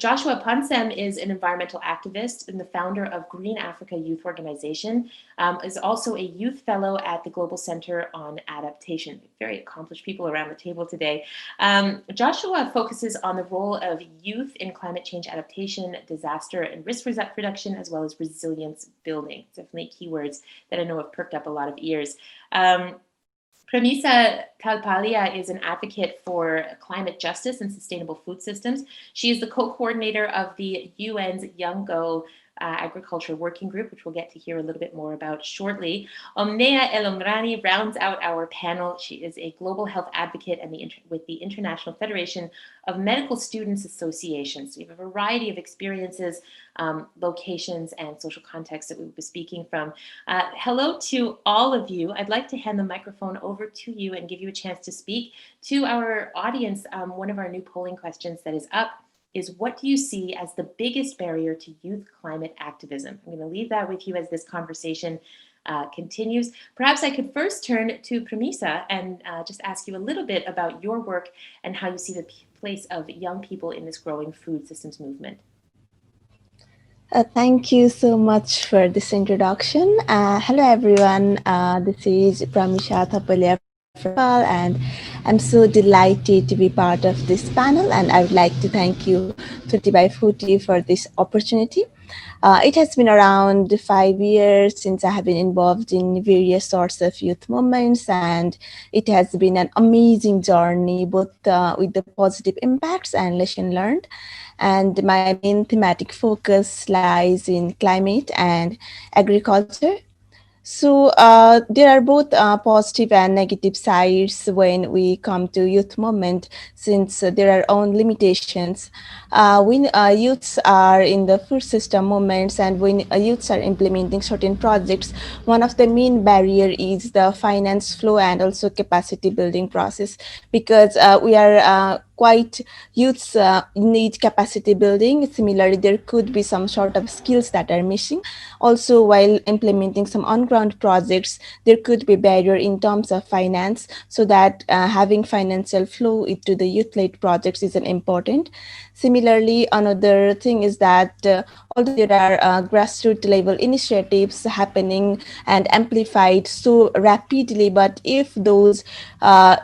Joshua Pansem is an environmental activist and the founder of Green Africa Youth Organization, is also a youth fellow at the Global Center on Adaptation. Very accomplished people around the table today. Joshua focuses on the role of youth in climate change adaptation, disaster and risk reduction, as well as resilience building. Definitely keywords that I know have perked up a lot of ears. Premisa Kalpalia is an advocate for climate justice and sustainable food systems. She is the co-coordinator of the UN's Young Go Agriculture Working Group, which we'll get to hear a little bit more about shortly. Omnea Elomrani rounds out our panel. She is a global health advocate and with the International Federation of Medical Students Associations. So we have a variety of experiences, locations, and social contexts that we will be speaking from. Hello to all of you. I'd like to hand the microphone over to you and give you a chance to speak. To our audience, one of our new polling questions that is up is, what do you see as the biggest barrier to youth climate activism? I'm going to leave that with you as this conversation continues. Perhaps I could first turn to Premisa and just ask you a little bit about your work and how you see the place of young people in this growing food systems movement. Thank you so much for this introduction. Hello, everyone. This is Pramisha Thapalia, and I'm so delighted to be part of this panel, and I would like to thank you 50 by 40 for this opportunity. It has been around 5 years since I have been involved in various sorts of youth movements, and it has been an amazing journey, both with the positive impacts and lesson learned. And my main thematic focus lies in climate and agriculture. So there are both positive and negative sides when we come to youth movement, since there are own limitations. When youths are in the food system movements and when youths are implementing certain projects, one of the main barrier is the finance flow and also capacity building process, because we are quite youths need capacity building. Similarly, there could be some sort of skills that are missing. Also, while implementing some on-ground projects, there could be barrier in terms of finance, so that having financial flow into the youth-led projects is an important. Similarly, another thing is that although there are grassroots level initiatives happening and amplified so rapidly, but if those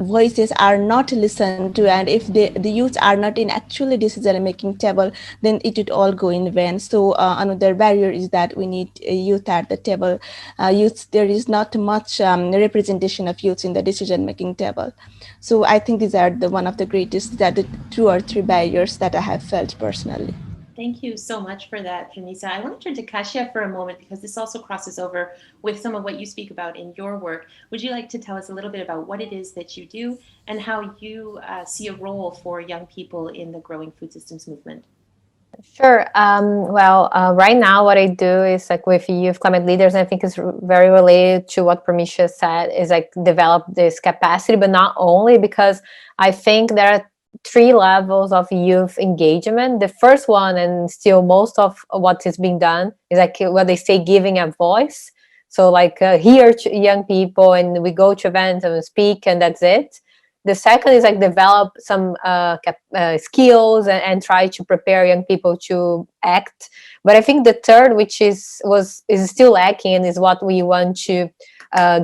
voices are not listened to, and if the youth are not in actually decision-making table, then it would all go in vain. So another barrier is that we need youth at the table. There is not much representation of youth in the decision-making table. So I think these are one of the greatest, the 2 or 3 barriers that I have felt personally. Thank you so much for that, Pranisa. I want to turn to Kasia for a moment, because this also crosses over with some of what you speak about in your work. Would you like to tell us a little bit about what it is that you do and how you see a role for young people in the growing food systems movement? Sure. Right now what I do is like with youth climate leaders, and I think it's very related to what Pramisha said, is like develop this capacity, but not only, because I think there are 3 levels of youth engagement. The first one, and still most of what is being done, is like what they say, giving a voice. So like here young people, and we go to events and speak, and that's it. The second is like develop some skills and try to prepare young people to act. But I think the third, which is still lacking, and is what we want to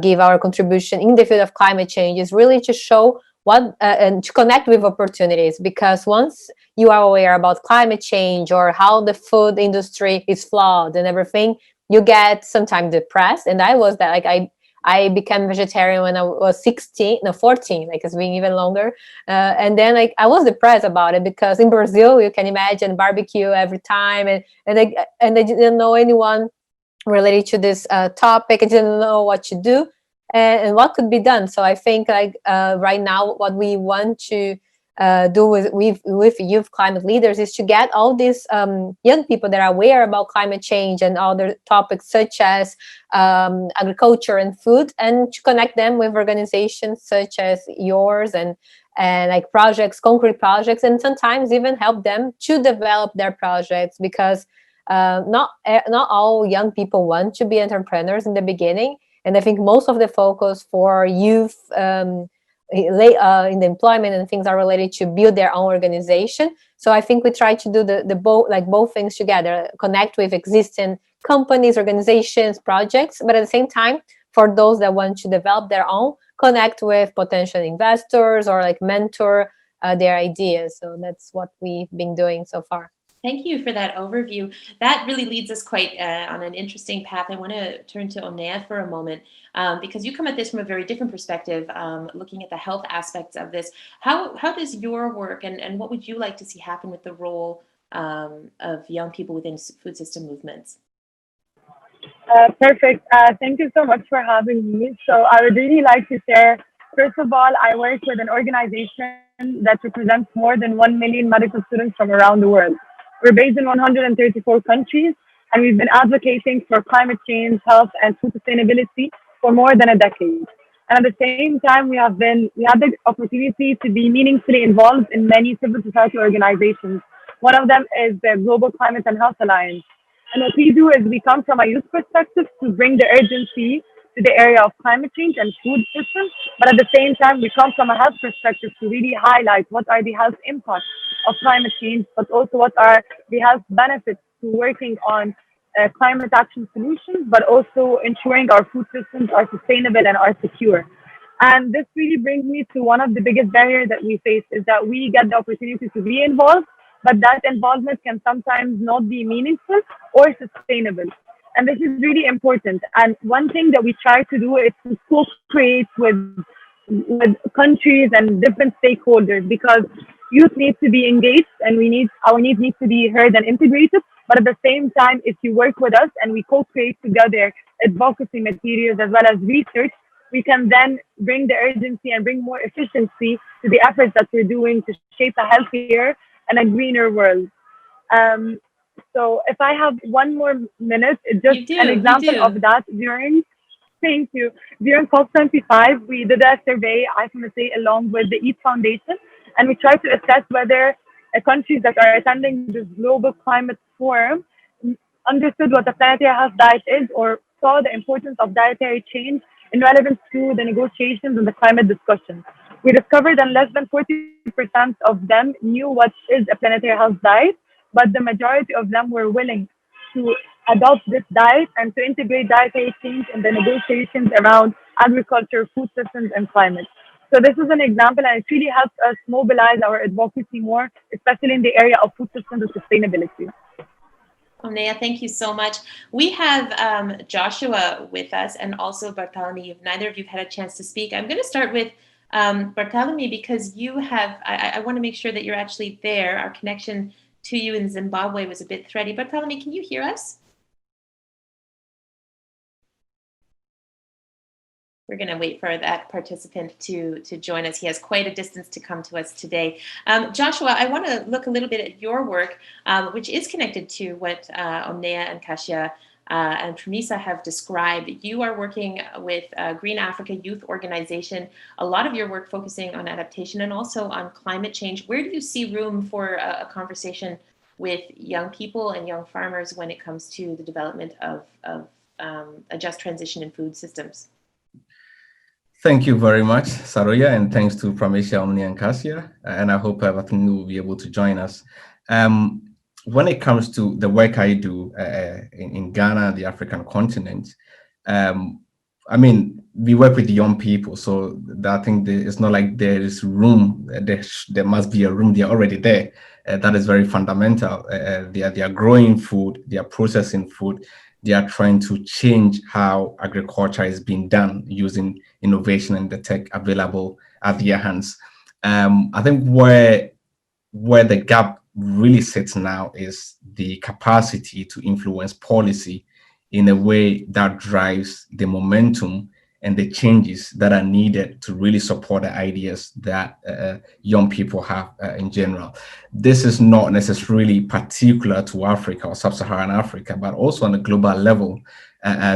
give our contribution in the field of climate change, is really to show what and to connect with opportunities. Because once you are aware about climate change or how the food industry is flawed and everything, you get sometimes depressed. And I was that, like I became vegetarian when I was 14, like it's been even longer. And then like I was depressed about it, because in Brazil, you can imagine barbecue every time. And I didn't know anyone related to this topic. I didn't know what to do and what could be done. So I think like right now, what we want to do with youth climate leaders is to get all these young people that are aware about climate change and other topics such as agriculture and food, and to connect them with organizations such as yours and like projects, concrete projects, and sometimes even help them to develop their projects, because not all young people want to be entrepreneurs in the beginning. And I think most of the focus for youth in the employment and things are related to build their own organization. So I think we try to do the both things together, connect with existing companies, organizations, projects, but at the same time, for those that want to develop their own, connect with potential investors or like mentor their ideas. So that's what we've been doing so far. Thank you for that overview. That really leads us quite on an interesting path. I want to turn to Omnea for a moment because you come at this from a very different perspective, looking at the health aspects of this. How does your work and what would you like to see happen with the role of young people within food system movements? Perfect. Thank you so much for having me. So I would really like to share, first of all, I work with an organization that represents more than 1 million medical students from around the world. We're based in 134 countries, and we've been advocating for climate change, health, and food sustainability for more than a decade. And at the same time, we had the opportunity to be meaningfully involved in many civil society organizations. One of them is the Global Climate and Health Alliance. And what we do is we come from a youth perspective to bring the urgency to the area of climate change and food systems. But at the same time, we come from a health perspective to really highlight what are the health impacts of climate change, but also what are the health benefits to working on climate action solutions, but also ensuring our food systems are sustainable and are secure. And this really brings me to one of the biggest barriers that we face is that we get the opportunity to be involved, but that involvement can sometimes not be meaningful or sustainable. And this is really important. And one thing that we try to do is to co-create with countries and different stakeholders because youth needs to be engaged and our needs need to be heard and integrated. But at the same time, if you work with us and we co-create together advocacy materials as well as research, we can then bring the urgency and bring more efficiency to the efforts that we're doing to shape a healthier and a greener world. So if I have one more minute, just an example of that thank you. During COP25, we did a survey, I want to say, along with the EAT Foundation, and we tried to assess whether countries that are attending this global climate forum understood what a planetary health diet is or saw the importance of dietary change in relevance to the negotiations and the climate discussion. We discovered that less than 40% of them knew what is a planetary health diet, but the majority of them were willing to adopt this diet and to integrate dietary change in the negotiations around agriculture, food systems, and climate. So this is an example, and it really helps us mobilize our advocacy more, especially in the area of food systems and sustainability. Omnea, thank you so much. We have Joshua with us and also Bartholomew. Neither of you have had a chance to speak. I'm going to start with Bartholomew because you have, I want to make sure that you're actually there. Our connection to you in Zimbabwe was a bit thready. Bartholomew, can you hear us? We're going to wait for that participant to join us. He has quite a distance to come to us today. Joshua, I want to look a little bit at your work, which is connected to what Omnea and Kasia and Pramisa have described. You are working with Green Africa Youth Organization, a lot of your work focusing on adaptation and also on climate change. Where do you see room for a conversation with young people and young farmers when it comes to the development of a just transition in food systems? Thank you very much, Saroya, and thanks to Pramesha, Omni, and Kasia. And I hope everything will be able to join us. When it comes to the work I do in Ghana, the African continent, I mean, we work with young people, so I think it's not like there is room, there must be a room, they're already there. That is very fundamental. They are growing food, they are processing food, they are trying to change how agriculture is being done using innovation and the tech available at their hands. I think where the gap really sits now is the capacity to influence policy in a way that drives the momentum and the changes that are needed to really support the ideas that young people have in general. This is not necessarily particular to Africa or sub-Saharan Africa, but also on a global level.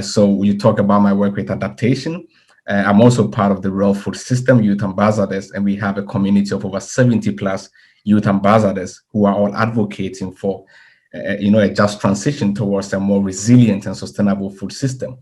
So you talk about my work with adaptation. I'm also part of the Real Food System Youth Ambassadors, and we have a community of over 70 plus youth ambassadors who are all advocating for a just transition towards a more resilient and sustainable food system.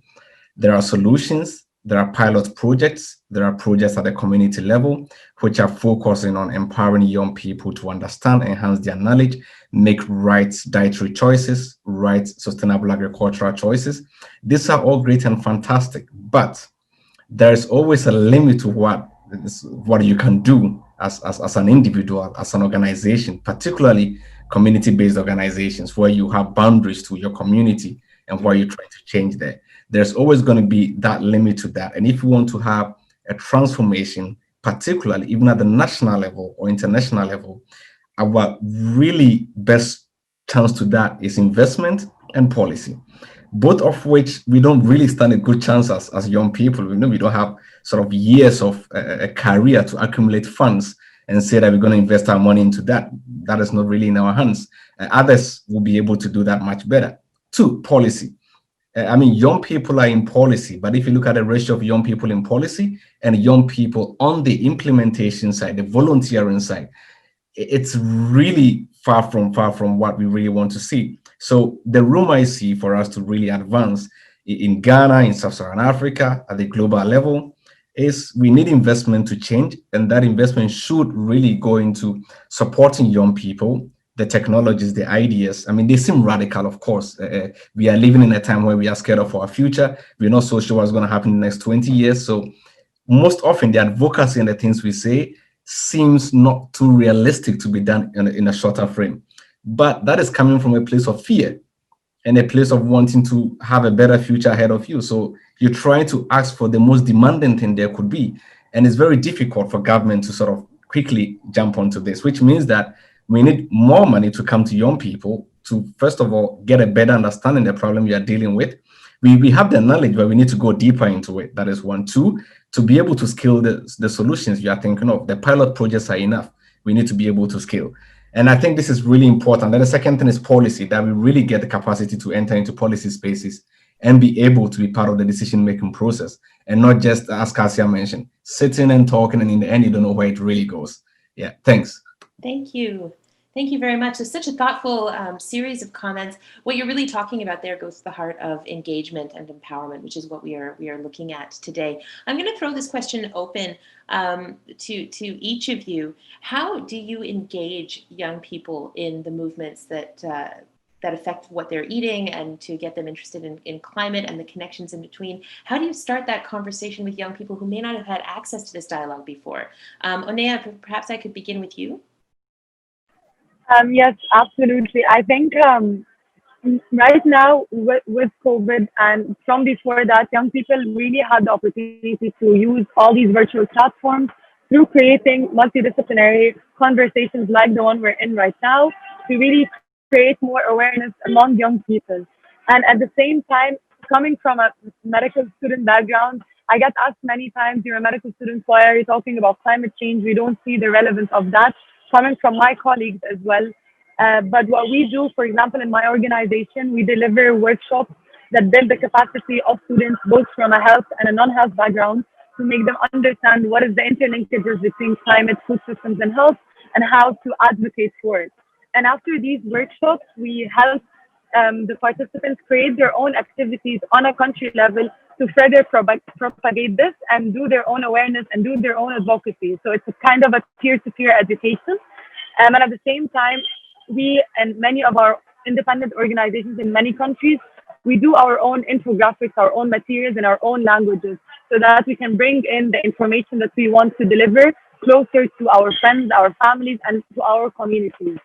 There are solutions, there are pilot projects, there are projects at the community level, which are focusing on empowering young people to understand, enhance their knowledge, make right dietary choices, right sustainable agricultural choices. These are all great and fantastic, but there's always a limit to what you can do as an individual, as an organization, particularly community-based organizations where you have boundaries to your community and where you're trying to change there. There's always going to be that limit to that. And if you want to have a transformation, particularly even at the national level or international level, our really best chance to that is investment and policy, both of which we don't really stand a good chance as young people. We know we don't have sort of years of a career to accumulate funds and say that we're going to invest our money into that. That is not really in our hands. Others will be able to do that much better. Two, policy. I mean, young people are in policy, but if you look at the ratio of young people in policy and young people on the implementation side, the volunteering side, it's really far from what we really want to see. So the room I see for us to really advance in Ghana, in Sub-Saharan Africa, at the global level, is we need investment to change, and that investment should really go into supporting young people, the technologies, the ideas. I mean, they seem radical, of course. We are living in a time where we are scared of our future. We're not so sure what's going to happen in the next 20 years. So most often the advocacy and the things we say seems not too realistic to be done in a shorter frame. But that is coming from a place of fear and a place of wanting to have a better future ahead of you. So you try to ask for the most demanding thing there could be. And it's very difficult for government to sort of quickly jump onto this, which means that we need more money to come to young people to, first of all, get a better understanding of the problem you are dealing with. We have the knowledge, but we need to go deeper into it. That is one. Two, to be able to scale the solutions you are thinking of. The pilot projects are enough. We need to be able to scale. And I think this is really important. Then the second thing is policy, that we really get the capacity to enter into policy spaces and be able to be part of the decision-making process, and not just, as Cassia mentioned, sitting and talking, and in the end, you don't know where it really goes. Yeah, thanks. Thank you. Thank you very much. It's such a thoughtful series of comments. What you're really talking about there goes to the heart of engagement and empowerment, which is what we are looking at today. I'm going to throw this question open to each of you. How do you engage young people in the movements that affect what they're eating, and to get them interested in climate and the connections in between? How do you start that conversation with young people who may not have had access to this dialogue before? Onea, perhaps I could begin with you. Yes, absolutely. I think right now with COVID and from before that, young people really had the opportunity to use all these virtual platforms through creating multidisciplinary conversations like the one we're in right now to really create more awareness among young people. And at the same time, coming from a medical student background, I get asked many times, you're a medical student, why are you talking about climate change? We don't see the relevance of that, coming from my colleagues as well. But what we do, for example, in my organization, we deliver workshops that build the capacity of students, both from a health and a non-health background, to make them understand what is the interlinkages between climate, food systems, and health, and how to advocate for it. And after these workshops, we help the participants create their own activities on a country level to further propagate this and do their own awareness and do their own advocacy. So it's a kind of a peer-to-peer education. And at the same time, we and many of our independent organizations in many countries, we do our own infographics, our own materials in our own languages, so that we can bring in the information that we want to deliver closer to our friends, our families, and to our communities.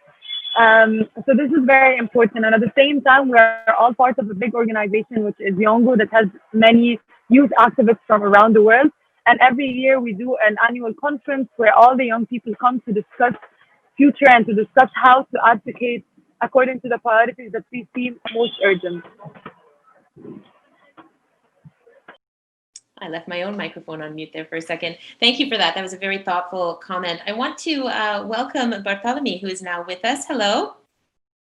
So this is very important. And at the same time, we're all part of a big organization, which is Yongo, that has many youth activists from around the world. And every year we do an annual conference where all the young people come to discuss future and to discuss how to advocate according to the priorities that we see most urgent. I left my own microphone on mute there for a second. Thank you for that. That was a very thoughtful comment. I want to welcome Bartholomew, who is now with us. Hello.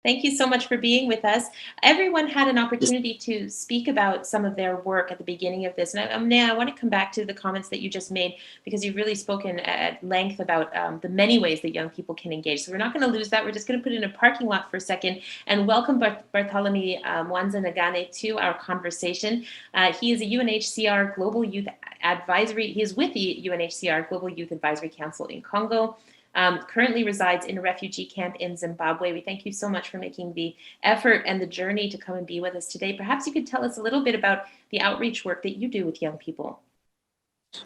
Thank you so much for being with us. Everyone had an opportunity to speak about some of their work at the beginning of this. And I want to come back to the comments that you just made, because you've really spoken at length about the many ways that young people can engage. So we're not going to lose that. We're just going to put it in a parking lot for a second and welcome Bartholomew Mwanza Nagane to our conversation. He is a UNHCR Global Youth Advisory. He is with the UNHCR Global Youth Advisory Council in Congo. Currently resides in a refugee camp in Zimbabwe. We thank you so much for making the effort and the journey to come and be with us today. Perhaps you could tell us a little bit about the outreach work that you do with young people.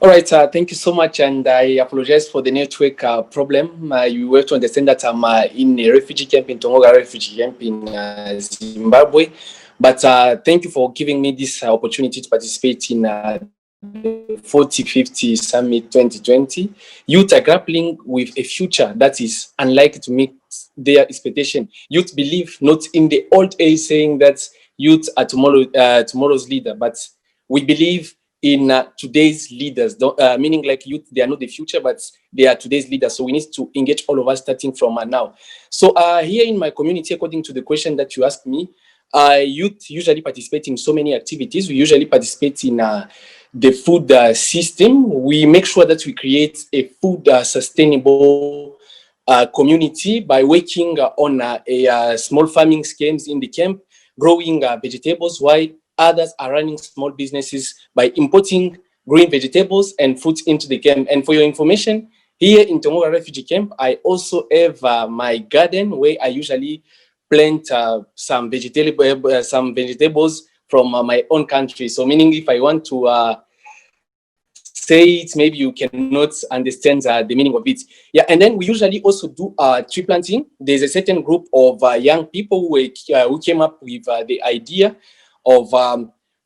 All right, thank you so much, and I apologize for the network problem. You have to understand that I'm in a refugee camp in Tongoga refugee camp in Zimbabwe, but thank you for giving me this opportunity to participate in 4050 Summit 2020. Youth are grappling with a future that is unlikely to meet their expectation. Youth believe not in the old age saying that youth are tomorrow's leader, but we believe in today's leaders, meaning like youth, they are not the future, but they are today's leaders. So we need to engage all of us starting from now. So here in my community, according to the question that you asked me, youth usually participate in so many activities. We usually participate in the food system. We make sure that we create a food sustainable community by working on a small farming schemes in the camp, growing vegetables, while others are running small businesses by importing green vegetables and fruits into the camp. And for your information, here in Tongoga Refugee Camp, I also have my garden where I usually plant some vegetables from my own country. So meaning if I want to say it, maybe you cannot understand the meaning of it. Yeah, and then we usually also do tree planting. There's a certain group of young people who came up with the idea of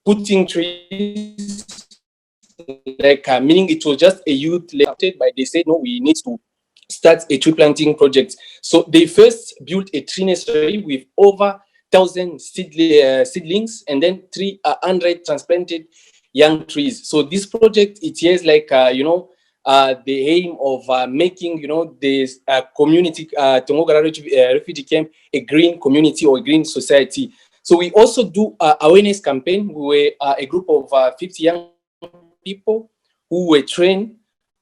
putting trees, like meaning it was just a youth led, but they said, no, we need to start a tree planting project. So they first built a tree nursery with over 1,000 seedlings and then 300 transplanted young trees. So this project, it has like, the aim of making, this community, Tongoga refugee camp, a green community or a green society. So we also do awareness campaign where a group of 50 young people who were trained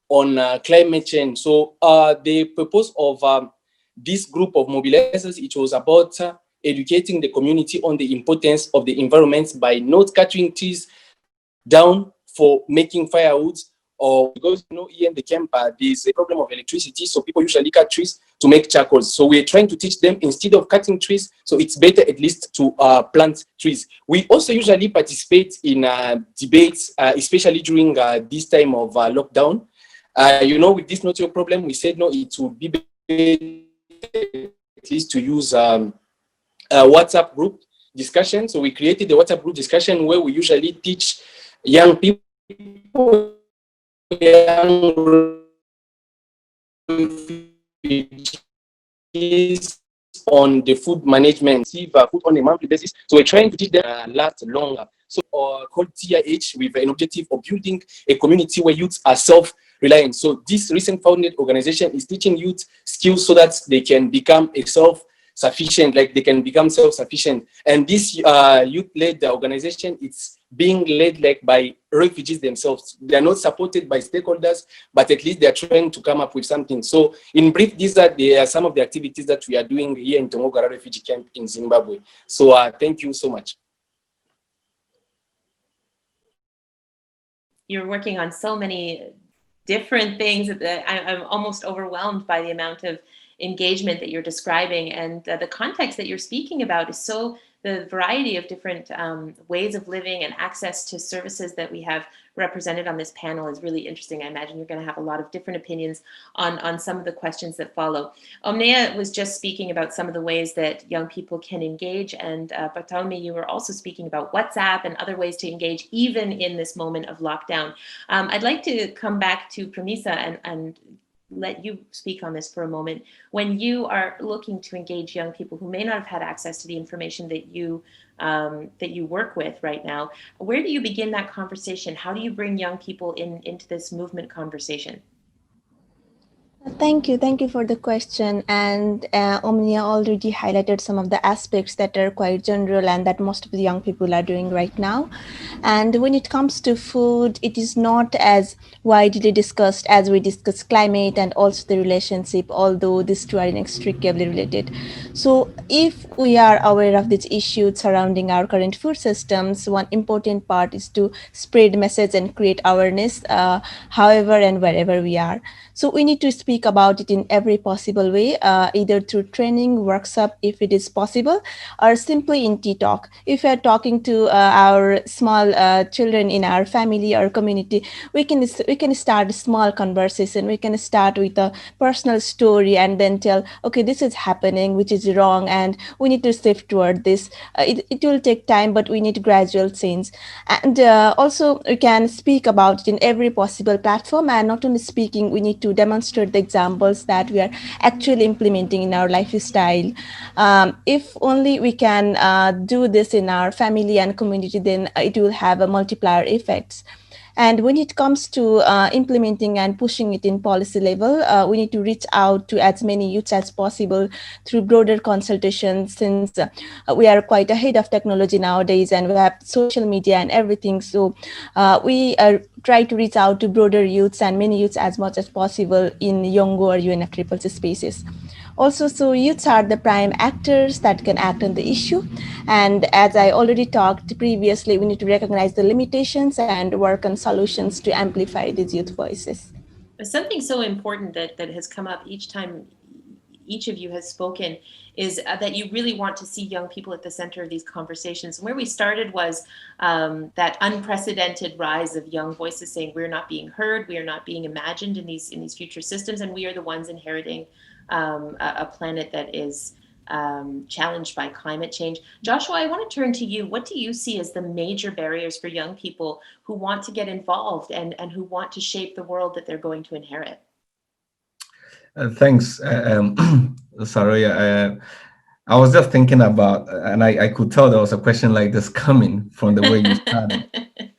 on climate change. So the purpose of this group of mobilizers, it was about educating the community on the importance of the environment by not cutting trees down for making firewood, or because here in the camp there's a problem of electricity, so people usually cut trees to make charcoal. So we're trying to teach them, instead of cutting trees, so it's better at least to plant trees. We also usually participate in debates, especially during this time of lockdown. With this network problem, we said no, it would be better at least to use a WhatsApp group discussion. So we created the WhatsApp group discussion where we usually teach young people, young refugees on the food management, receive food on a monthly basis. So we're trying to teach them last longer. So called TIH, with an objective of building a community where youths are self-reliant. So this recent founded organization is teaching youth skills so that they can become self-sufficient, like they can become self-sufficient. And this youth-led organization, it's being led like by refugees themselves. They are not supported by stakeholders, but at least they are trying to come up with something. So in brief, these are some of the activities that we are doing here in Tongoga Refugee Camp in Zimbabwe. So thank you so much. You're working on so many different things that I'm almost overwhelmed by the amount of engagement that you're describing, and the context that you're speaking about is so, the variety of different ways of living and access to services that we have represented on this panel is really interesting. I imagine you're going to have a lot of different opinions on some of the questions that follow. Omnea was just speaking about some of the ways that young people can engage, and Bartholomew, you were also speaking about WhatsApp and other ways to engage even in this moment of lockdown. I'd like to come back to Pramisa and let you speak on this for a moment. When you are looking to engage young people who may not have had access to the information that you work with right now, where do you begin that conversation? How do you bring young people into this movement conversation? Thank you. Thank you for the question. And Omnia already highlighted some of the aspects that are quite general and that most of the young people are doing right now. And when it comes to food, it is not as widely discussed as we discuss climate and also the relationship, although these two are inextricably related. So if we are aware of these issues surrounding our current food systems, one important part is to spread message and create awareness, however and wherever we are. So we need to speak about it in every possible way, either through training, workshop, if it is possible, or simply in tea talk. If we are talking to our small children in our family or community, we can start a small conversation. We can start with a personal story and then tell, okay, this is happening, which is wrong, and we need to shift toward this. It will take time, but we need gradual change. And also, we can speak about it in every possible platform. And not only speaking, we need to demonstrate the examples that we are actually implementing in our lifestyle. If only we can do this in our family and community, then it will have a multiplier effects. And when it comes to implementing and pushing it in policy level, we need to reach out to as many youths as possible through broader consultations, since we are quite ahead of technology nowadays and we have social media and everything. So we try to reach out to broader youths and many youths as much as possible in Yongo or UNFCCC spaces. Also, so youths are the prime actors that can act on the issue. And as I already talked previously, we need to recognize the limitations and work on solutions to amplify these youth voices. Something so important that has come up each time each of you has spoken is that you really want to see young people at the center of these conversations. And where we started was that unprecedented rise of young voices saying we're not being heard, we are not being imagined in these future systems, and we are the ones inheriting a planet that is challenged by climate change. Joshua, I want to turn to you. What do you see as the major barriers for young people who want to get involved and who want to shape the world that they're going to inherit? Thanks, Saroya. I was just thinking about, and I could tell there was a question like this coming from the way you started.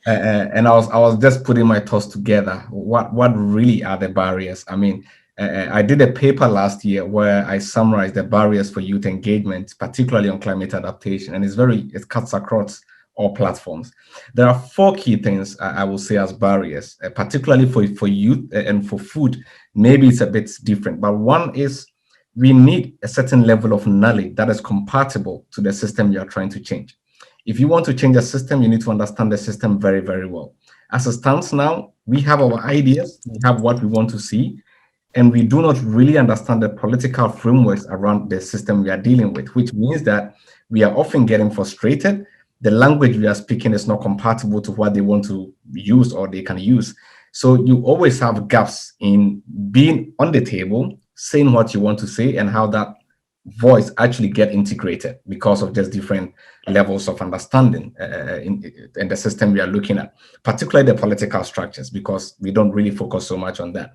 And I was just putting my thoughts together. What really are the barriers? I mean, I did a paper last year where I summarized the barriers for youth engagement, particularly on climate adaptation, and it cuts across all platforms. There are four key things I will say as barriers, particularly for youth and for food. Maybe it's a bit different, but one is we need a certain level of knowledge that is compatible to the system you are trying to change. If you want to change a system, you need to understand the system very, very well. As it stands now, we have our ideas, we have what we want to see, and we do not really understand the political frameworks around the system we are dealing with, which means that we are often getting frustrated. The language we are speaking is not compatible to what they want to use or they can use. So you always have gaps in being on the table, saying what you want to say, and how that voice actually get integrated because of just different levels of understanding in the system we are looking at, particularly the political structures, because we don't really focus so much on that.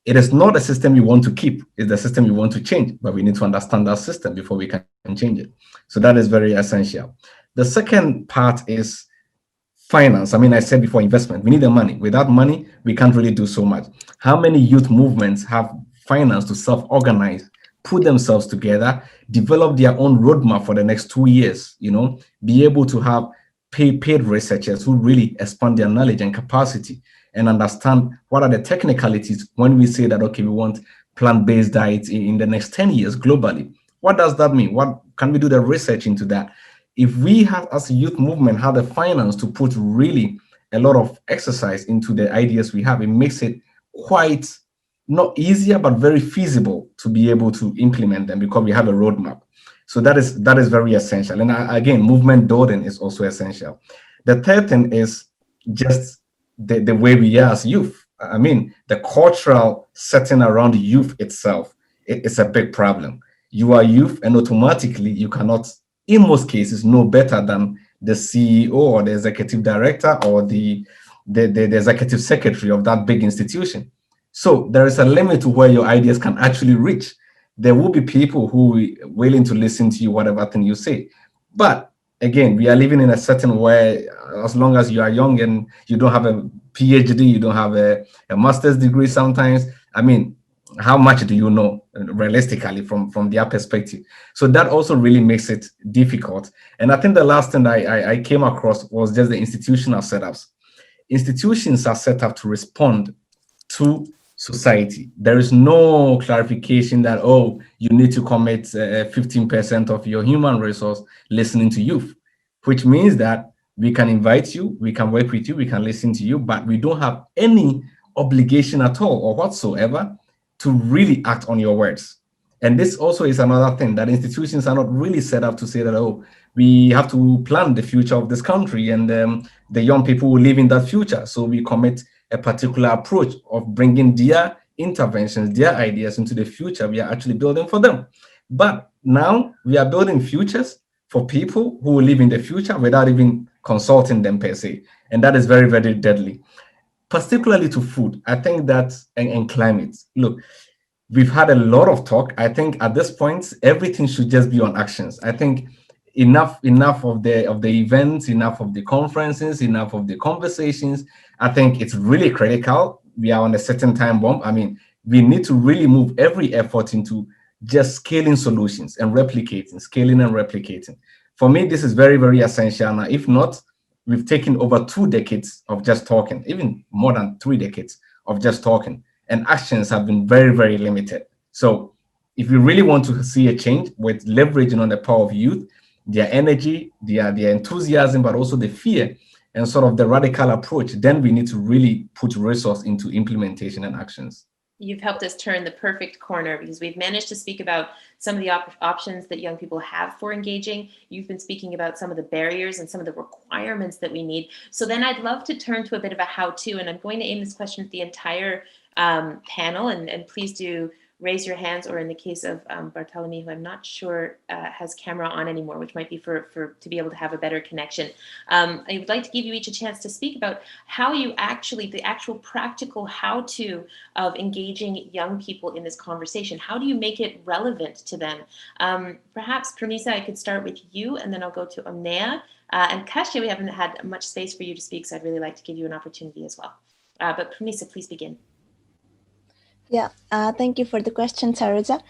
It is not a system you want to keep, it's the system you want to change, but we need to understand that system before we can change it. So that is very essential. The second part is finance. I mean, I said before, investment. We need the money. Without money, we can't really do so much. How many youth movements have finance to self-organize, put themselves together, develop their own roadmap for the next 2 years, be able to have paid researchers who really expand their knowledge and capacity and understand what are the technicalities when we say that, okay, we want plant-based diets in the next 10 years globally. What does that mean? What can we do the research into that? If we have, as a youth movement, have the finance to put really a lot of exercise into the ideas we have, it makes it quite not easier, but very feasible to be able to implement them because we have a roadmap. So that is very essential. And again, movement building is also essential. The third thing is just the way we are as youth. I mean, the cultural setting around youth itself is a big problem. You are youth, and automatically you cannot, in most cases, know better than the CEO or the executive director or the executive secretary of that big institution. So there is a limit to where your ideas can actually reach. There will be people who are willing to listen to you, whatever thing you say. But again, we are living in a certain way, as long as you are young and you don't have a PhD, you don't have a master's degree sometimes. I mean, how much do you know realistically from their perspective? So that also really makes it difficult. And I think the last thing I came across was just the institutional setups. Institutions are set up to respond to society. There is no clarification that, oh, you need to commit 15% of your human resource listening to youth, which means that we can invite you, we can work with you, we can listen to you, but we don't have any obligation at all or whatsoever to really act on your words. And this also is another thing, that institutions are not really set up to say that, oh, we have to plan the future of this country, and the young people will live in that future. So we commit a particular approach of bringing their interventions, their ideas into the future we are actually building for them. But now we are building futures for people who will live in the future without even consulting them per se. And that is very, very deadly, particularly to food. I think that, and climate. Look, we've had a lot of talk. I think at this point, everything should just be on actions. I think enough of the events, enough of the conferences, enough of the conversations. I think it's really critical. We are on a certain time bomb. I mean, we need to really move every effort into just scaling solutions and replicating, scaling and replicating. For me, this is very, very essential. Now, if not, we've taken over 2 decades of just talking, even more than 3 decades of just talking, and actions have been very, very limited. So if you really want to see a change with leveraging on the power of youth, their energy, their enthusiasm, but also the fear and sort of the radical approach, then we need to really put resource into implementation and actions. You've helped us turn the perfect corner, because we've managed to speak about some of the options that young people have for engaging. You've been speaking about some of the barriers and some of the requirements that we need. So then I'd love to turn to a bit of a how-to, and I'm going to aim this question at the entire panel, and please do raise your hands, or in the case of Bartholomew, who I'm not sure has camera on anymore, which might be for to be able to have a better connection. I would like to give you each a chance to speak about how you actually, the actual practical how-to of engaging young people in this conversation. How do you make it relevant to them? Perhaps, Pramisa, I could start with you, and then I'll go to Omnea. And Kasia, we haven't had much space for you to speak, so I'd really like to give you an opportunity as well. But Pramisa, please begin. Yeah, thank you for the question, Saroja.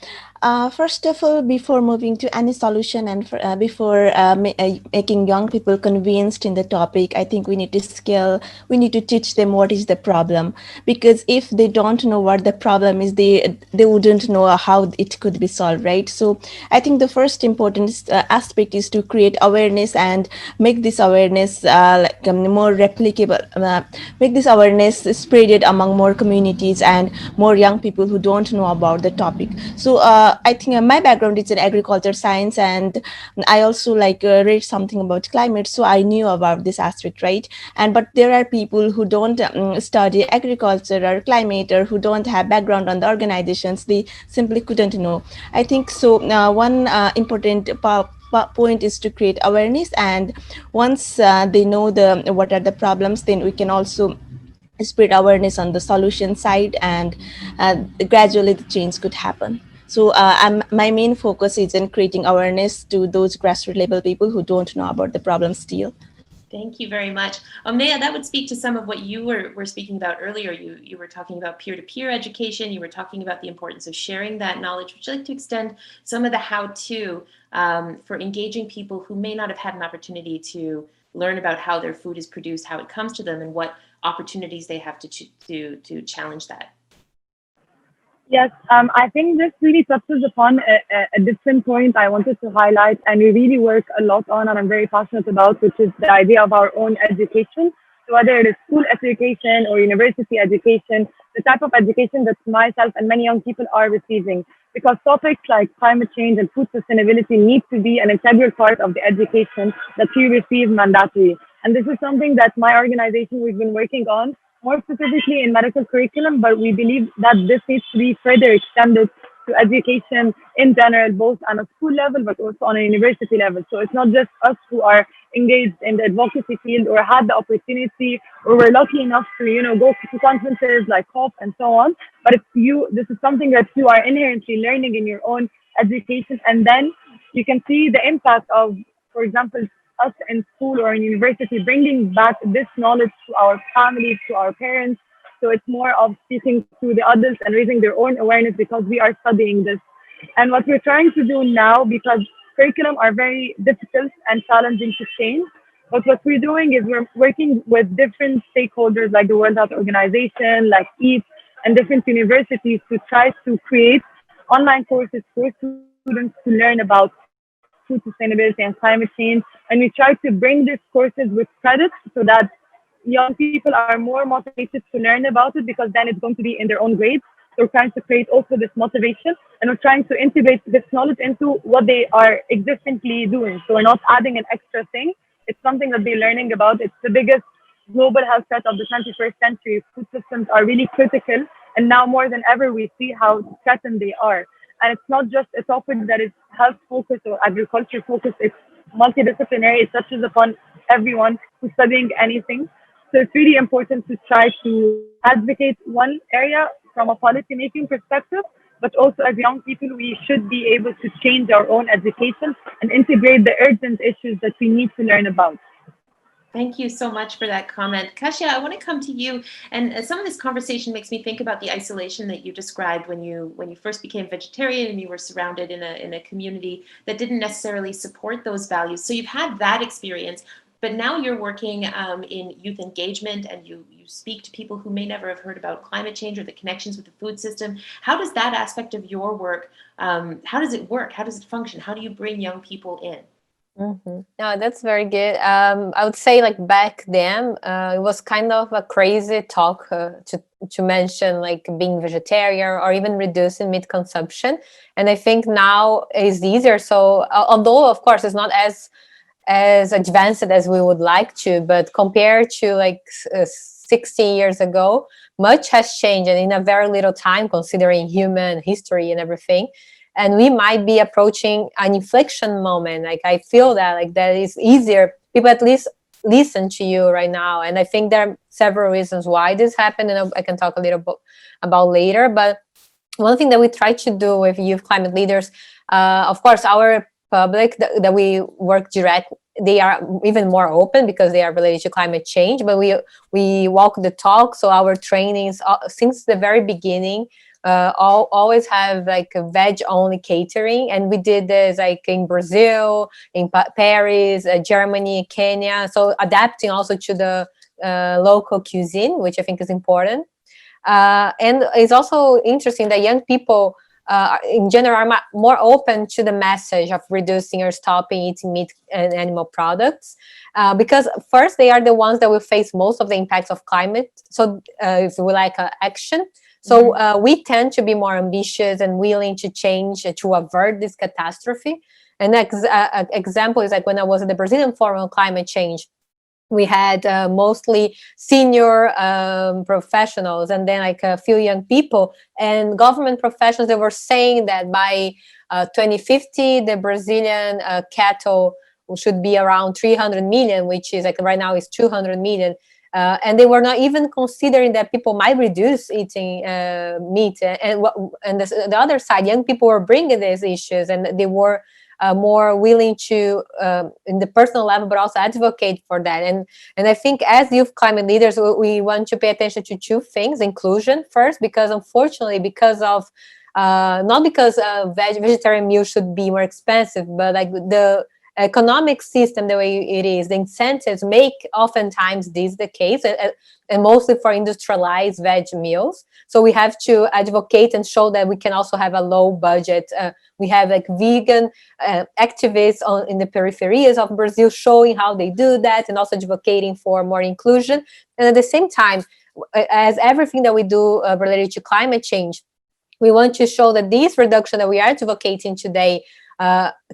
First of all, before moving to any solution and before making young people convinced in the topic, I think we need to teach them what is the problem. Because if they don't know what the problem is, they wouldn't know how it could be solved, right? So I think the first important aspect is to create awareness and make this awareness more replicable, make this awareness spread among more communities and more young people who don't know about the topic. So I think my background is in agriculture science, and I also read something about climate, so I knew about this aspect, right? But there are people who don't study agriculture or climate, or who don't have background on the organizations. They simply couldn't know. I think so. One important point is to create awareness, and once they know what are the problems, then we can also spread awareness on the solution side, and gradually the change could happen. So my main focus is in creating awareness to those grassroots level people who don't know about the problem still. Thank you very much. Omnea, that would speak to some of what you were speaking about earlier. You were talking about peer-to-peer education. You were talking about the importance of sharing that knowledge. Would you like to extend some of the how-to for engaging people who may not have had an opportunity to learn about how their food is produced, how it comes to them, and what opportunities they have to challenge that? Yes, I think this really touches upon a different point I wanted to highlight, and we really work a lot on, and I'm very passionate about, which is the idea of our own education. So whether it is school education or university education, the type of education that myself and many young people are receiving, because topics like climate change and food sustainability need to be an integral part of the education that we receive mandatory. And this is something that my organization, we've been working on, more specifically in medical curriculum, but we believe that this needs to be further extended to education in general, both on a school level, but also on a university level. So it's not just us who are engaged in the advocacy field or had the opportunity or were lucky enough to, go to conferences like COP and so on, but it's you, this is something that you are inherently learning in your own education. And then you can see the impact of, for example, us in school or in university, bringing back this knowledge to our families, to our parents, So it's more of speaking to the adults and raising their own awareness because we are studying this. And what we're trying to do now, because curriculum are very difficult and challenging to change, but what we're doing is we're working with different stakeholders like the World Health Organization, like EAT, and different universities to try to create online courses for students to learn about food sustainability and climate change. And we try to bring these courses with credits so that young people are more motivated to learn about it because then it's going to be in their own grades. So we're trying to create also this motivation and we're trying to integrate this knowledge into what they are existently doing. So we're not adding an extra thing. It's something that they're learning about. It's the biggest global health threat of the 21st century. Food systems are really critical. And now more than ever, we see how threatened they are. And it's not just a topic that is health focused or agriculture focused. It's multidisciplinary. It touches upon everyone who's studying anything. So it's really important to try to advocate one area from a policy making perspective, but also as young people, we should be able to change our own education and integrate the urgent issues that we need to learn about. Thank you so much for that comment. Kasia, I want to come to you. And some of this conversation makes me think about the isolation that you described when you first became vegetarian and you were surrounded in a community that didn't necessarily support those values. So you've had that experience, but now you're working in youth engagement and you speak to people who may never have heard about climate change or the connections with the food system. How does that aspect of your work, how does it work? How does it function? How do you bring young people in? No, that's very good. I would say like back then, it was kind of a crazy talk to mention like being vegetarian or even reducing meat consumption. And I think now is easier. So although of course it's not as advanced as we would like to, but compared to like 16 years ago, much has changed and in a very little time considering human history and everything. And we might be approaching an inflection moment. Like I feel that is easier. People at least listen to you right now. And I think there are several reasons why this happened. And I can talk a little bit about later. But one thing that we try to do with youth climate leaders, of course, our public that we work direct, they are even more open because they are related to climate change. But we walk the talk. So our trainings, since the very beginning, always have like a veg only catering, and we did this like in Brazil, in Paris, Germany, Kenya, so adapting also to the local cuisine, which I think is important. And it's also interesting that young people in general are more open to the message of reducing or stopping eating meat and animal products, because first they are the ones that will face most of the impacts of climate. So if we like action, so we tend to be more ambitious and willing to change to avert this catastrophe. An example is like when I was at the Brazilian Forum on Climate Change, we had mostly senior professionals and then like a few young people and government professionals that were saying that by 2050, the Brazilian cattle should be around 300 million, which is like right now is 200 million. And they were not even considering that people might reduce eating meat. And the other side, young people were bringing these issues and they were more willing to, in the personal level, but also advocate for that. And I think as youth climate leaders, we want to pay attention to two things: inclusion first, because unfortunately, because of not because vegetarian meals should be more expensive, but like the economic system the way it is, the incentives make oftentimes this the case, and mostly for industrialized veg meals. So we have to advocate and show that we can also have a low budget. We have like vegan activists in the peripheries of Brazil showing how they do that and also advocating for more inclusion. And at the same time, as everything that we do related to climate change, we want to show that this reduction that we are advocating today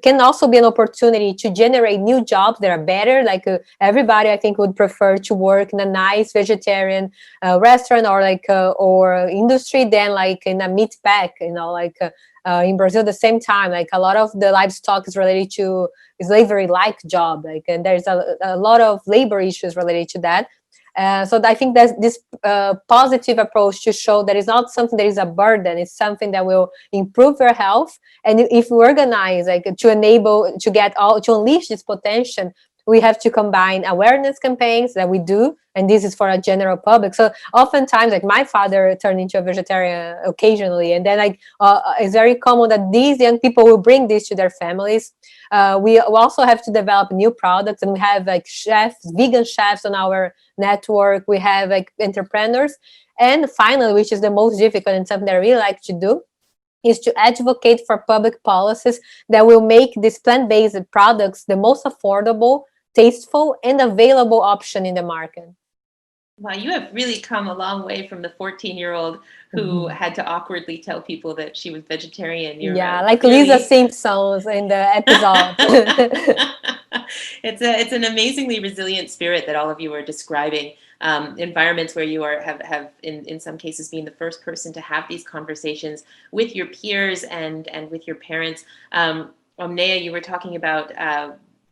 can also be an opportunity to generate new jobs that are better. Like everybody, I think, would prefer to work in a nice vegetarian restaurant or like or industry than like in a meat pack. You know, like in Brazil, at the same time, like a lot of the livestock is related to slavery-like job. Like, and there's a lot of labor issues related to that. So I think that this positive approach to show that it's not something that is a burden, it's something that will improve your health. And if we organize like to enable to get all to unleash this potential, we have to combine awareness campaigns that we do, and this is for a general public. So oftentimes, like my father turned into a vegetarian occasionally, and then like it's very common that these young people will bring this to their families. We also have to develop new products, and we have like chefs, vegan chefs on our network. We have like entrepreneurs, and finally, which is the most difficult and something that I really like to do, is to advocate for public policies that will make these plant-based products the most affordable, tasteful, and available option in the market. Wow, you have really come a long way from the 14-year-old who had to awkwardly tell people that she was vegetarian. You're like clearly... Lisa Simpson's in the episode. It's an amazingly resilient spirit that all of you are describing. Environments where you have in some cases been the first person to have these conversations with your peers and with your parents. Omnea, you were talking about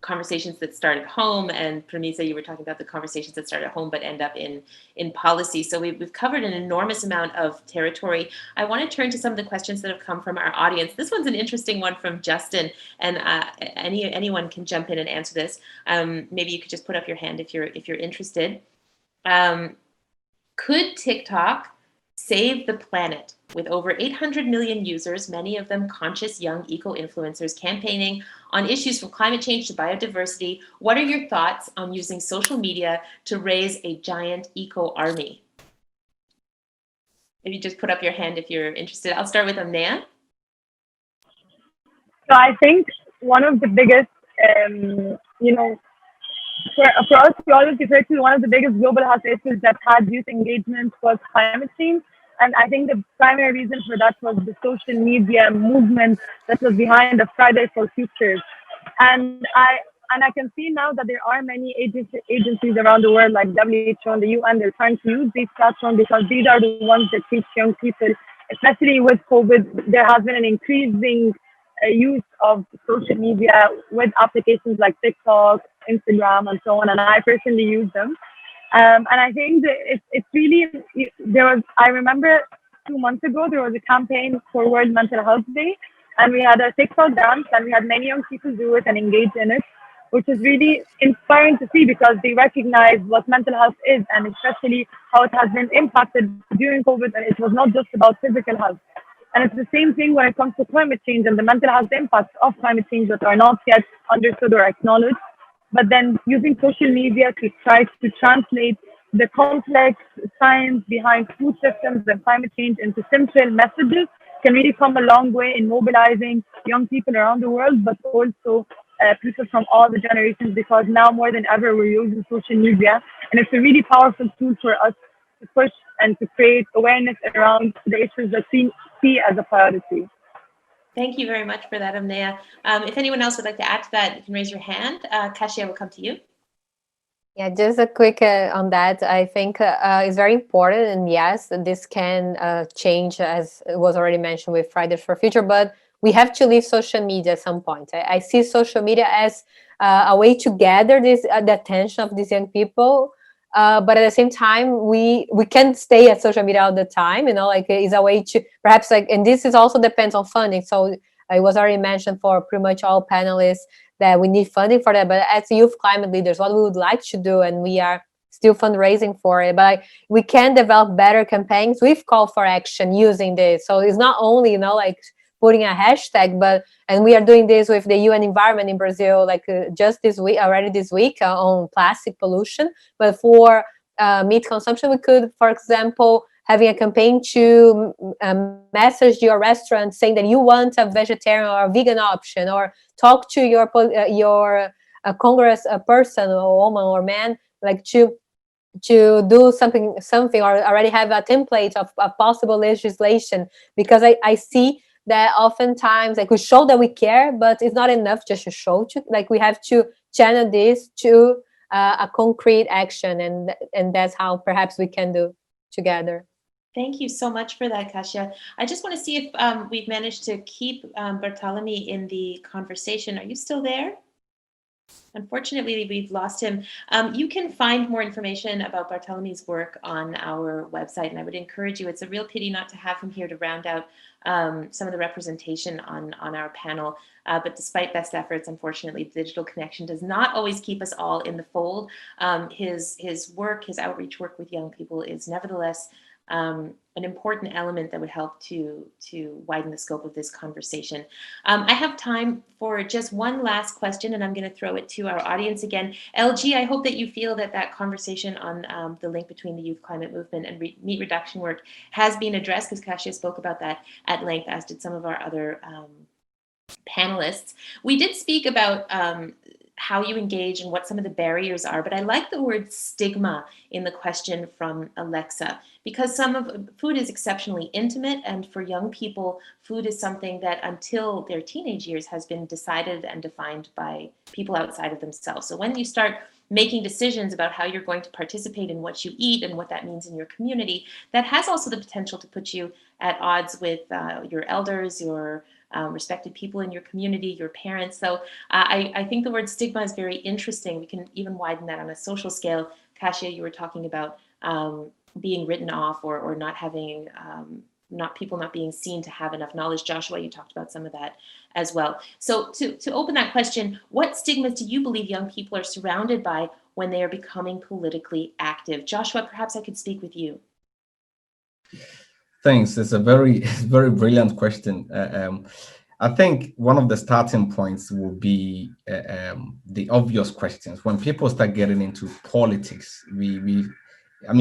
conversations that start at home, and Pramisa, you were talking about the conversations that start at home but end up in policy. So we've covered an enormous amount of territory. I want to turn to some of the questions that have come from our audience. This one's an interesting one from Justin, and anyone can jump in and answer this. Maybe you could just put up your hand if you're interested. Could TikTok save the planet with over 800 million users, many of them conscious young eco-influencers campaigning on issues from climate change to biodiversity? What are your thoughts on using social media to raise a giant eco-army? Maybe just put up your hand if you're interested. I'll start with Amnea. So I think one of the biggest, for us, we always refer to one of the biggest global health issues that had youth engagement was climate change. And I think the primary reason for that was the social media movement that was behind the Friday for Future. And I can see now that there are many agencies around the world, like WHO and the UN, they're trying to use these platforms because these are the ones that reach young people. Especially with COVID, there has been an increasing use of social media with applications like TikTok, Instagram, and so on. And I personally use them. And I think that it's really, I remember 2 months ago, there was a campaign for World Mental Health Day, and we had a TikTok dance, and we had many young people do it and engage in it, which is really inspiring to see because they recognize what mental health is, and especially how it has been impacted during COVID. And it was not just about physical health. And it's the same thing when it comes to climate change and the mental health impacts of climate change that are not yet understood or acknowledged. But then using social media to try to translate the complex science behind food systems and climate change into simple messages can really come a long way in mobilizing young people around the world, but also people from all the generations, because now more than ever we're using social media, and it's a really powerful tool for us to push and to create awareness around the issues that we see as a priority. Thank you very much for that, Amnea. If anyone else would like to add to that, you can raise your hand. Kasia, will come to you. Yeah, just a quick on that. I think it's very important, and yes, this can change, as was already mentioned with Fridays for Future, but we have to leave social media at some point. I see social media as a way to gather the attention of these young people, but at the same time, we can't stay at social media all the time. Like it's a way to perhaps and this is also depends on funding. So it was already mentioned for pretty much all panelists that we need funding for that. But as youth climate leaders, what we would like to do, and we are still fundraising for it, but we can develop better campaigns with call for action using this. So it's not only, like putting a hashtag, and we are doing this with the UN environment in Brazil, like just this week, already this week on plastic pollution. But for meat consumption, we could, for example, having a campaign to message your restaurant saying that you want a vegetarian or a vegan option, or talk to your Congress person or woman or man, like to do something, or already have a template of possible legislation. Because I see that oftentimes we show that we care, but it's not enough just to show. We have to channel this to a concrete action, and that's how perhaps we can do together. Thank you so much for that, Kasia. I just want to see if we've managed to keep Bartholomew in the conversation. Are you still there? Unfortunately, we've lost him. You can find more information about Barthelomew's work on our website, and I would encourage you. It's a real pity not to have him here to round out some of the representation on our panel. But despite best efforts, unfortunately, digital connection does not always keep us all in the fold. His work, his outreach work with young people is nevertheless an important element that would help to widen the scope of this conversation. I have time for just one last question, and I'm going to throw it to our audience again. LG, I hope that you feel that that conversation on the link between the youth climate movement and meat reduction work has been addressed, because Kasia spoke about that at length, as did some of our other panelists. We did speak about how you engage and what some of the barriers are, but I like the word stigma in the question from Alexa, because food is exceptionally intimate, and for young people, food is something that until their teenage years has been decided and defined by people outside of themselves. So when you start making decisions about how you're going to participate in what you eat and what that means in your community, that has also the potential to put you at odds with your elders, your respected people in your community, your parents. So I think the word stigma is very interesting. We can even widen that on a social scale. Kasia, you were talking about being written off or not having, people not being seen to have enough knowledge. Joshua, you talked about some of that as well. So to open that question, what stigmas do you believe young people are surrounded by when they are becoming politically active? Joshua, perhaps I could speak with you. Thanks. It's a very brilliant question. I think one of the starting points will be the obvious questions. When people start getting into politics,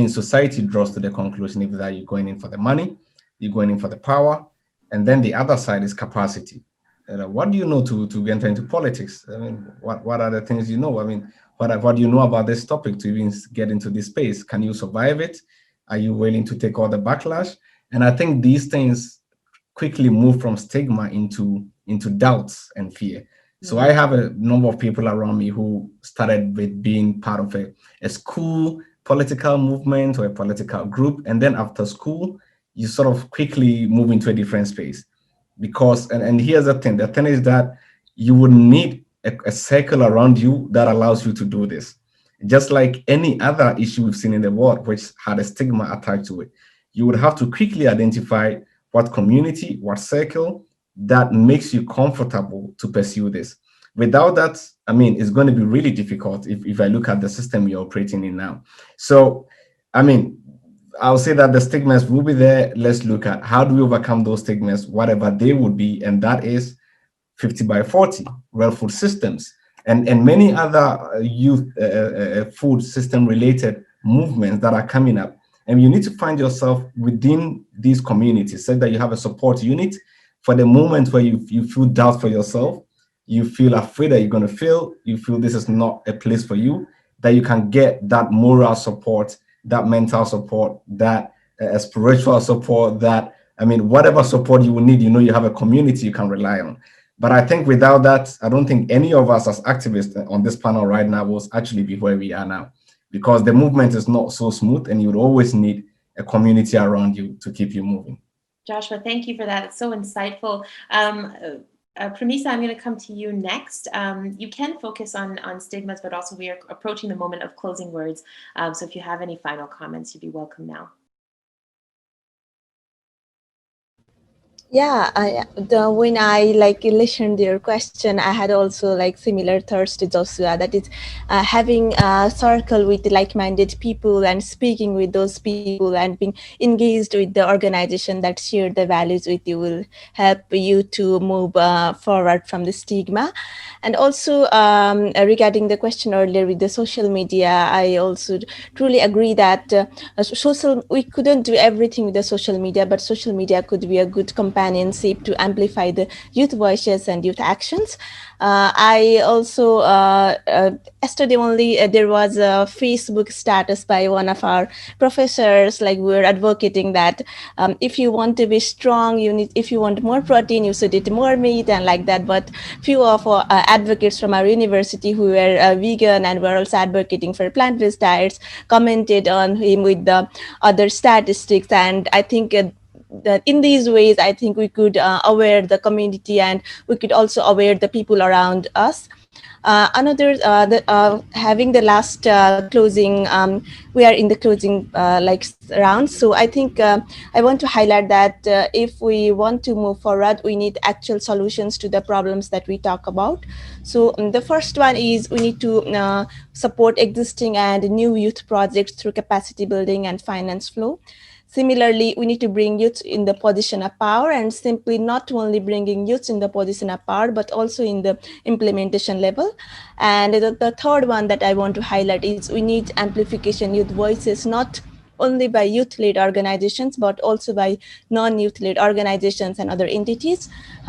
society draws to the conclusion either that you're going in for the money, you're going in for the power, and then the other side is capacity. What do you know to enter into politics? I mean, what are the things you know? I mean, what do you know about this topic to even get into this space? Can you survive it? Are you willing to take all the backlash? And I think these things quickly move from stigma into doubts and fear. So I have a number of people around me who started with being part of a school political movement or a political group. And then after school, you sort of quickly move into a different space. Because, and here's the thing is that you would need a circle around you that allows you to do this. Just like any other issue we've seen in the world, which had a stigma attached to it, you would have to quickly identify what community, what circle that makes you comfortable to pursue this. Without that, I mean, it's going to be really difficult if I look at the system we're operating in now. So, I mean, I'll say that the stigmas will be there. Let's look at how do we overcome those stigmas, whatever they would be, and that is 50 by 40, real food systems, and many other youth food system related movements that are coming up. And you need to find yourself within these communities so that you have a support unit for the moment where you feel doubt for yourself, you feel afraid that you're going to fail, you feel this is not a place for you, that you can get that moral support, that mental support, that spiritual support, that, I mean, whatever support you will need, you have a community you can rely on. But I think without that, I don't think any of us as activists on this panel right now will actually be where we are now, because the movement is not so smooth and you would always need a community around you to keep you moving. Joshua, thank you for that. It's so insightful. Pramisa, I'm going to come to you next. You can focus on stigmas, but also we are approaching the moment of closing words. So if you have any final comments, you'd be welcome now. Yeah, when I listened to your question, I had also similar thoughts to Joshua. That is, having a circle with like-minded people and speaking with those people and being engaged with the organization that share the values with you will help you to move forward from the stigma. And also regarding the question earlier with the social media, I also truly agree that we couldn't do everything with the social media, but social media could be a good companionship to amplify the youth voices and youth actions. I also, yesterday only, there was a Facebook status by one of our professors, we were advocating that if you want to be strong, if you want more protein, you should eat more meat and like that. But few of our advocates from our university who were vegan and were also advocating for plant-based diets commented on him with the other statistics. And I think that in these ways, I think we could aware the community, and we could also aware the people around us. Having the last closing, we are in the closing round. So I think I want to highlight that if we want to move forward, we need actual solutions to the problems that we talk about. So the first one is we need to support existing and new youth projects through capacity building and finance flow. Similarly, we need to bring youth in the position of power, and simply not only bringing youth in the position of power, but also in the implementation level. And the third one that I want to highlight is we need amplification youth voices, not only by youth-led organizations, but also by non-youth-led organizations and other entities.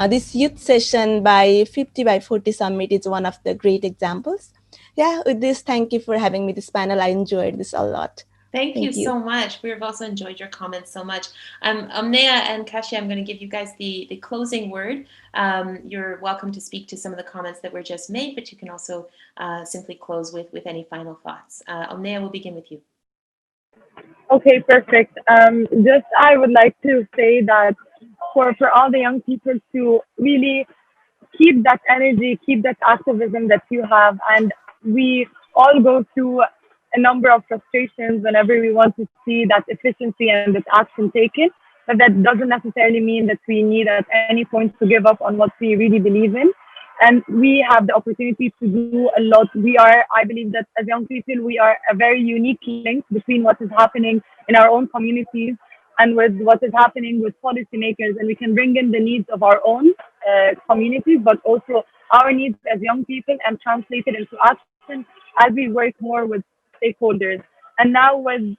This youth session by 50 by 40 Summit is one of the great examples. Yeah, with this, thank you for having me this panel. I enjoyed this a lot. Thank you so much. We've also enjoyed your comments so much. Omnea and Kasia, I'm going to give you guys the closing word. You're welcome to speak to some of the comments that were just made, but you can also simply close with any final thoughts. Omnea, we'll begin with you. Okay, perfect. Just I would like to say that for all the young people to really keep that energy, keep that activism that you have, and we all go through a number of frustrations whenever we want to see that efficiency and that action taken, but that doesn't necessarily mean that we need at any point to give up on what we really believe in. And we have the opportunity to do a lot. I believe that as young people, we are a very unique link between what is happening in our own communities and with what is happening with policymakers. And we can bring in the needs of our own communities, but also our needs as young people, and translate it into action as we work more with stakeholders. And now with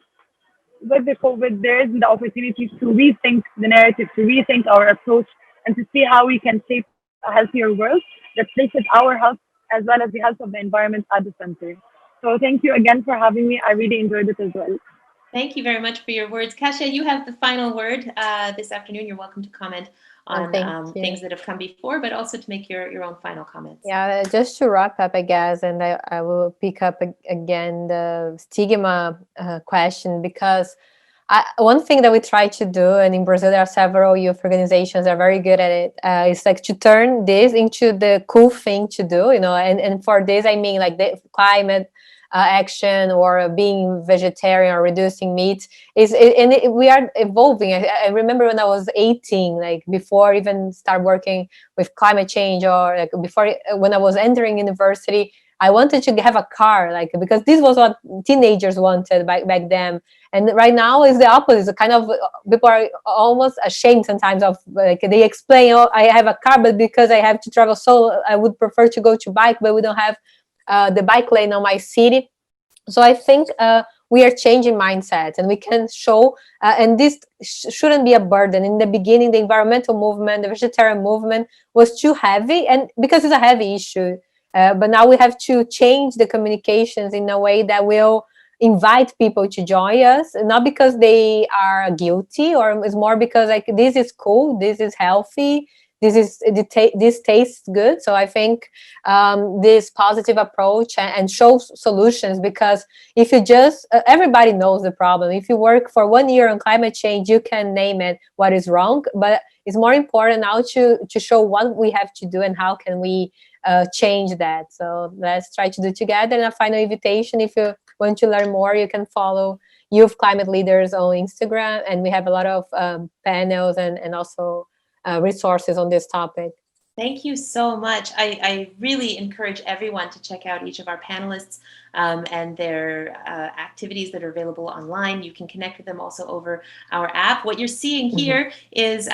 the COVID, there is the opportunity to rethink the narrative, to rethink our approach, and to see how we can shape a healthier world that places our health as well as the health of the environment at the center. So thank you again for having me. I really enjoyed it as well. Thank you very much for your words. Kasia, you have the final word this afternoon. You're welcome to comment on things that have come before, but also to make your own final comments. Yeah, just to wrap up, I guess, and I will pick up again the stigma question, because one thing that we try to do, and in Brazil there are several youth organizations that are very good at it, is like to turn this into the cool thing to do, and for this I mean like the climate action or being vegetarian or reducing meat we are evolving. I remember when I was 18, like before even start working with climate change, or like before when I was entering university, I wanted to have a car, like, because this was what teenagers wanted back then. And right now is the opposite. It's kind of people are almost ashamed sometimes of, like, they explain, oh, I have a car, but because I have to travel, so I would prefer to go to bike, but we don't have the bike lane on my city. So I think we are changing mindsets, and we can show, and this shouldn't be a burden. In the beginning, the environmental movement, the vegetarian movement was too heavy, and because it's a heavy issue. But now we have to change the communications in a way that will invite people to join us, not because they are guilty, or it's more because like this is cool, this is healthy, this tastes good. So I think this positive approach and show solutions, because if you just everybody knows the problem. If you work for 1 year on climate change, you can name it what is wrong, but it's more important now to show what we have to do and how can we change that. So let's try to do together. And a final invitation, if you want to learn more, you can follow Youth Climate Leaders on Instagram, and we have a lot of panels and also resources on this topic. Thank you so much. I really encourage everyone to check out each of our panelists and their activities that are available online. You can connect with them also over our app. What you're seeing here is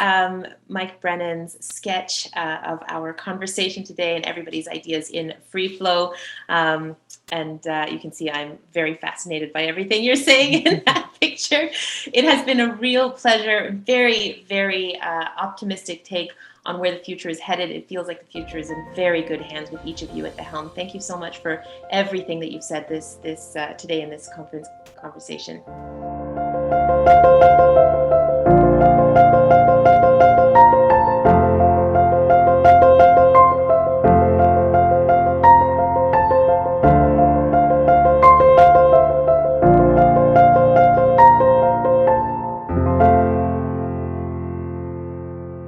Mike Brennan's sketch of our conversation today and everybody's ideas in free flow. And you can see I'm very fascinated by everything you're saying in that picture. It has been a real pleasure. Very, very optimistic take on where the future is headed. It feels like the future is in very good hands with each of you at the helm. Thank you so much for everything that you've said this today in this conversation.